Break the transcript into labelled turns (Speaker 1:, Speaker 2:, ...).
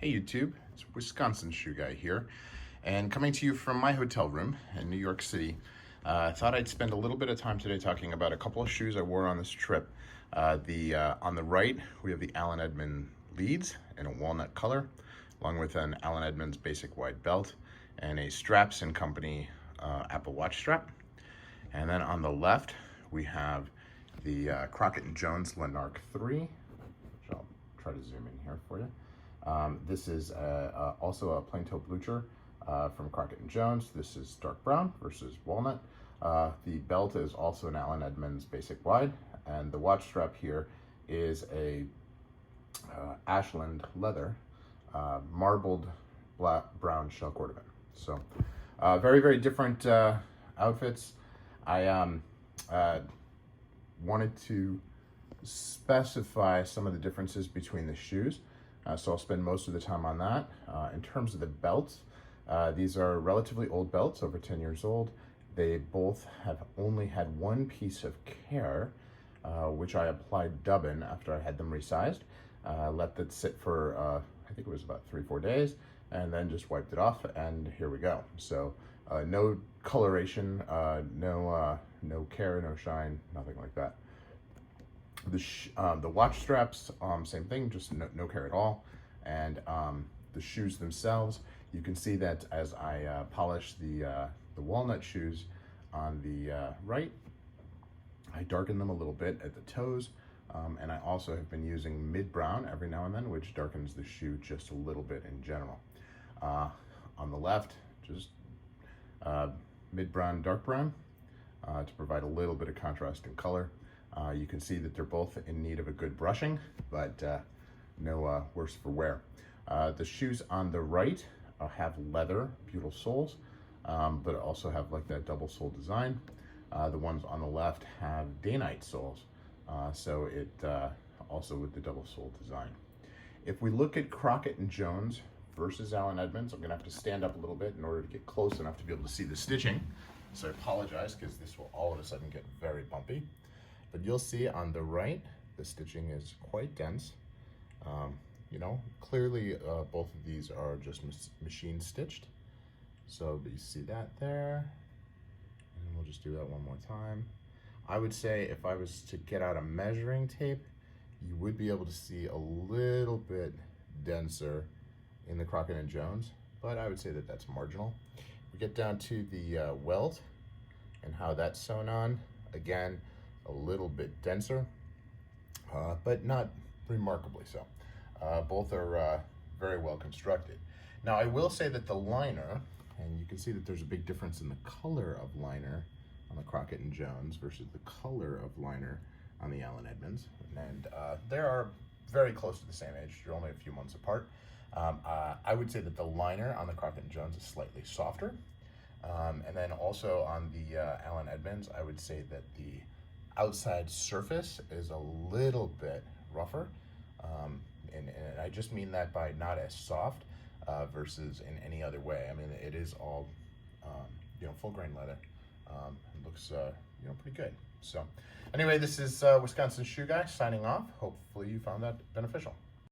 Speaker 1: Hey YouTube, it's Wisconsin Shoe Guy here, and coming to you from my hotel room in New York City. I thought I'd spend a little bit of time today talking about a couple of shoes I wore on this trip. On the right, we have the Allen Edmonds Leeds in a walnut color, along with an Allen Edmonds basic wide belt and a Straps & Company Apple Watch strap. And then on the left, we have the Crockett & Jones Lanark 3, which I'll try to zoom in here for you. This is also a plain toe blucher from Crockett & Jones. This is dark brown versus walnut. The belt is also an Allen Edmonds basic wide, and the watch strap here is a Ashland leather marbled brown shell cordovan. So very, very different outfits. I wanted to specify some of the differences between the shoes. So I'll spend most of the time on that. In terms of the belts, these are relatively old belts, over 10 years old. They both have only had one piece of care, which I applied dubbing after I had them resized. Let that sit for, I think it was about 3-4 days, and then just wiped it off, and here we go. So no coloration, no care, no shine, nothing like that. The watch straps, same thing, just no care at all. And the shoes themselves, you can see that as I polish the walnut shoes on the right, I darken them a little bit at the toes, and I also have been using mid-brown every now and then, which darkens the shoe just a little bit in general. On the left, just mid-brown, dark brown, to provide a little bit of contrast in color. You can see that they're both in need of a good brushing, but no worse for wear. The shoes on the right have leather butyl soles, but also have like that double sole design. The ones on the left have Dainite soles, so it also with the double sole design. If we look at Crockett & Jones versus Allen Edmonds, I'm gonna have to stand up a little bit in order to get close enough to be able to see the stitching. So I apologize, because this will all of a sudden get very bumpy. But you'll see on the right, the stitching is quite dense. You know, clearly both of these are just machine stitched. So you see that there, and we'll just do that one more time. I would say if I was to get out a measuring tape, you would be able to see a little bit denser in the Crockett & Jones, but I would say that that's marginal. We get down to the welt and how that's sewn on. Again, a little bit denser, but not remarkably so. Both are very well constructed. Now, I will say that the liner, and you can see that there's a big difference in the color of liner on the Crockett & Jones versus the color of liner on the Allen Edmonds, and they are very close to the same age. They're only a few months apart. I would say that the liner on the Crockett & Jones is slightly softer, and then also on the Allen Edmonds, I would say that the outside surface is a little bit rougher, and I just mean that by not as soft versus in any other way. I mean, it is all full grain leather. It looks pretty good. So anyway, this is Wisconsin Shoe Guy signing off. Hopefully you found that beneficial.